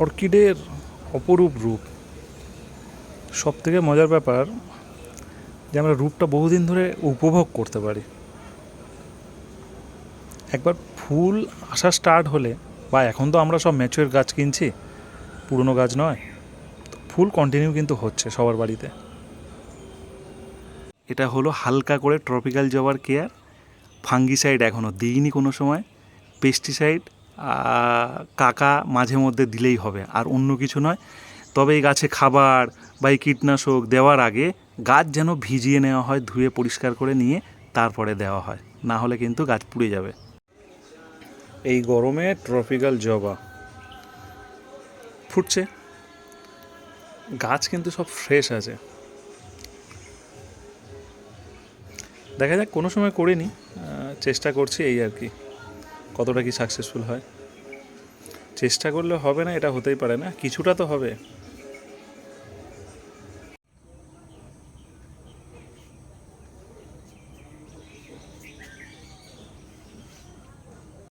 অর্কিডের অপরূপ রূপ। সবথেকে মজার ব্যাপার যে আমরা রূপটা বহুদিন ধরে উপভোগ করতে পারি। একবার ফুল আসা স্টার্ট হলে, বা এখন তো আমরা সব ম্যাচিওর গাছ কিনছি, পুরনো গাছ নয়, ফুল কন্টিনিউ কিন্তু হচ্ছে সবার বাড়িতে। এটা হলো হালকা করে ট্রপিক্যাল জবার কেয়ার। ফাঙ্গিসাইড এখনও দিইনি কোনো সময়। পেস্টিসাইড কাকা মাঝে মধ্যে দিলেই হবে, আর অন্য কিছু নয়। তবে এই গাছে খাবার বা এই কীটনাশক দেওয়ার আগে গাছ যেন ভিজিয়ে নেওয়া হয়, ধুয়ে পরিষ্কার করে নিয়ে তারপরে দেওয়া হয়, না হলে কিন্তু গাছ পুড়ে যাবে। এই গরমে ট্রপিক্যাল জবা ফুটছে, গাছ কিন্তু সব ফ্রেশ আছে। দেখা যাক, কোনো সময় করিনি, চেষ্টা করছি এই আর কি, কতটা কি সাকসেসফুল হয়। চেষ্টা করলে হবে না এটা হতেই পারে না, কিছুটা তো হবে।